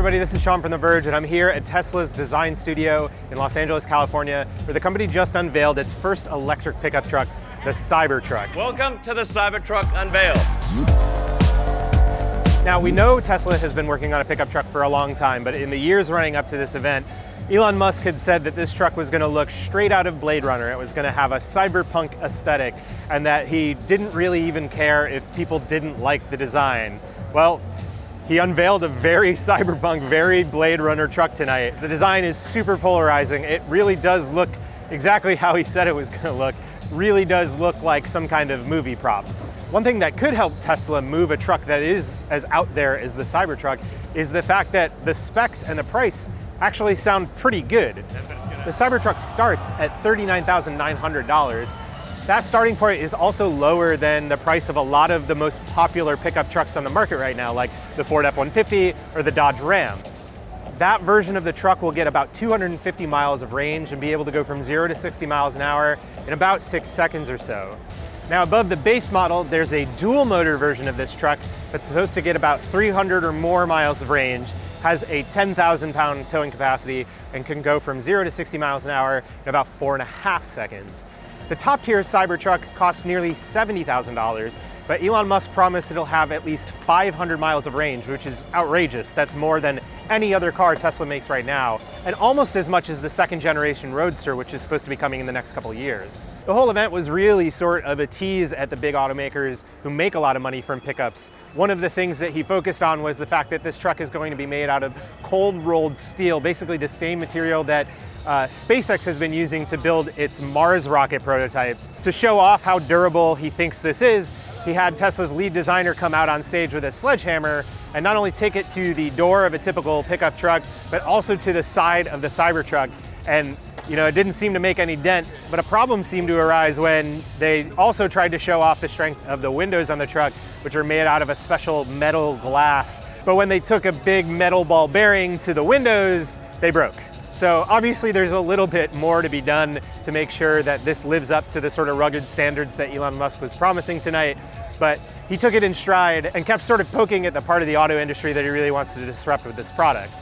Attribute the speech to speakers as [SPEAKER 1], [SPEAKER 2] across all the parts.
[SPEAKER 1] everybody, this is Sean from The Verge, and I'm here at Tesla's design studio in Los Angeles, California, where the company just unveiled its first electric pickup truck, the Cybertruck.
[SPEAKER 2] Welcome to the Cybertruck unveiled.
[SPEAKER 1] Now, we know Tesla has been working on a pickup truck for a long time, but in the years running up to this event, Elon Musk had said that this truck was going to look straight out of Blade Runner. It was going to have a cyberpunk aesthetic, and that he didn't really even care if people didn't like the design. Well, he unveiled a very cyberpunk, very Blade Runner truck tonight. The design is super polarizing. It really does look exactly how he said it was going to look. Really does look like some kind of movie prop. One thing that could help Tesla move a truck that is as out there as the Cybertruck is the fact that the specs and the price actually sound pretty good. The Cybertruck starts at $39,900. That starting point is also lower than the price of a lot of the most popular pickup trucks on the market right now, like the Ford F-150 or the Dodge Ram. That version of the truck will get about 250 miles of range and be able to go from 0 to 60 miles an hour in about 6 seconds or so. Now, above the base model, there's a dual motor version of this truck that's supposed to get about 300 or more miles of range, has a 10,000 pound towing capacity, and can go from 0 to 60 miles an hour in about 4.5 seconds. The top tier Cybertruck costs nearly $70,000, but Elon Musk promised it'll have at least 500 miles of range, which is outrageous. That's more than any other car Tesla makes right now, and almost as much as the second generation Roadster, which is supposed to be coming in the next couple of years. The whole event was really sort of a tease at the big automakers who make a lot of money from pickups. One of the things that he focused on was the fact that this truck is going to be made out of cold rolled steel, basically the same material that SpaceX has been using to build its Mars rocket prototypes. To show off how durable he thinks this is, he had Tesla's lead designer come out on stage with a sledgehammer and not only take it to the door of a typical pickup truck, but also to the side of the Cybertruck. And it didn't seem to make any dent, but a problem seemed to arise when they also tried to show off the strength of the windows on the truck, which are made out of a special metal glass. But when they took a big metal ball bearing to the windows, they broke. So obviously there's a little bit more to be done to make sure that this lives up to the sort of rugged standards that Elon Musk was promising tonight, but he took it in stride and kept sort of poking at the part of the auto industry that he really wants to disrupt with this product.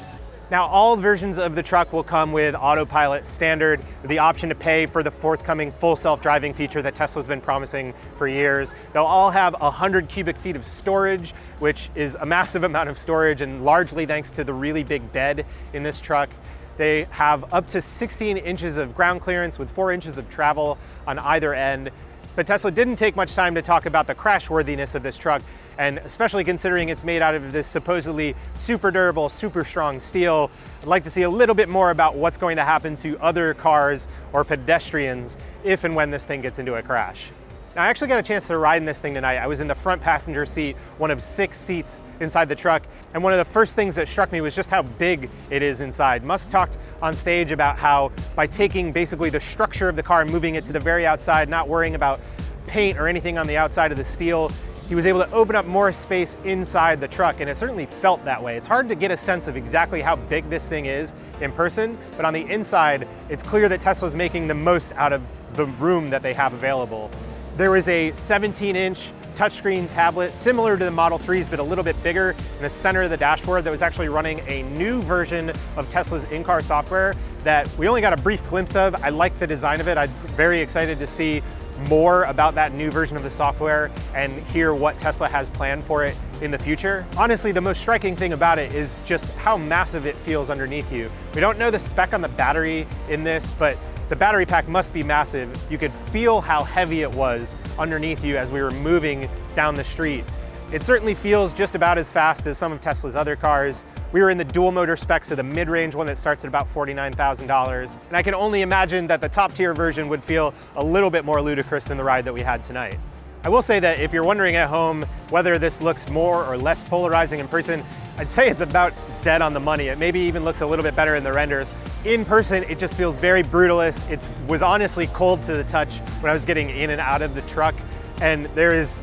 [SPEAKER 1] Now, all versions of the truck will come with autopilot standard, with the option to pay for the forthcoming full self-driving feature that Tesla's been promising for years. They'll all have 100 cubic feet of storage, which is a massive amount of storage, and largely thanks to the really big bed in this truck. They have up to 16 inches of ground clearance with 4 inches of travel on either end. But Tesla didn't take much time to talk about the crashworthiness of this truck, and especially considering it's made out of this supposedly super durable, super strong steel, I'd like to see a little bit more about what's going to happen to other cars or pedestrians if and when this thing gets into a crash. Now, I actually got a chance to ride in this thing tonight. I was in the front passenger seat, one of 6 seats inside the truck, and one of the first things that struck me was just how big it is inside. Musk talked on stage about how by taking basically the structure of the car and moving it to the very outside, not worrying about paint or anything on the outside of the steel, he was able to open up more space inside the truck, and it certainly felt that way. It's hard to get a sense of exactly how big this thing is in person, but on the inside, it's clear that Tesla's making the most out of the room that they have available. There was a 17-inch touchscreen tablet similar to the Model 3s, but a little bit bigger in the center of the dashboard that was actually running a new version of Tesla's in-car software that we only got a brief glimpse of. I like the design of it. I'm very excited to see more about that new version of the software and hear what Tesla has planned for it in the future. Honestly, the most striking thing about it is just how massive it feels underneath you. We don't know the spec on the battery in this, but the battery pack must be massive. You could feel how heavy it was underneath you as we were moving down the street. It certainly feels just about as fast as some of Tesla's other cars. We were in the dual motor specs of the mid-range one that starts at about $49,000. And I can only imagine that the top tier version would feel a little bit more ludicrous than the ride that we had tonight. I will say that if you're wondering at home whether this looks more or less polarizing in person, I'd say it's about dead on the money. It maybe even looks a little bit better in the renders. In person, it just feels very brutalist. It was honestly cold to the touch when I was getting in and out of the truck, and there is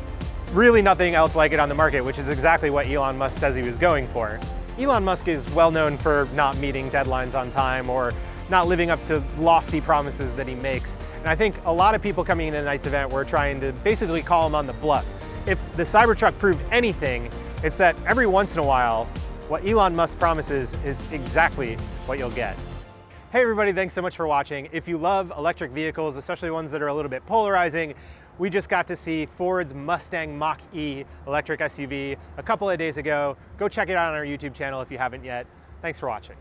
[SPEAKER 1] really nothing else like it on the market, which is exactly what Elon Musk says he was going for. Elon Musk is well known for not meeting deadlines on time or not living up to lofty promises that he makes. And I think a lot of people coming into tonight's event were trying to basically call him on the bluff. If the Cybertruck proved anything, it's that every once in a while, what Elon Musk promises is exactly what you'll get. Hey everybody, thanks so much for watching. If you love electric vehicles, especially ones that are a little bit polarizing, we just got to see Ford's Mustang Mach-E electric SUV a couple of days ago. Go check it out on our YouTube channel if you haven't yet. Thanks for watching.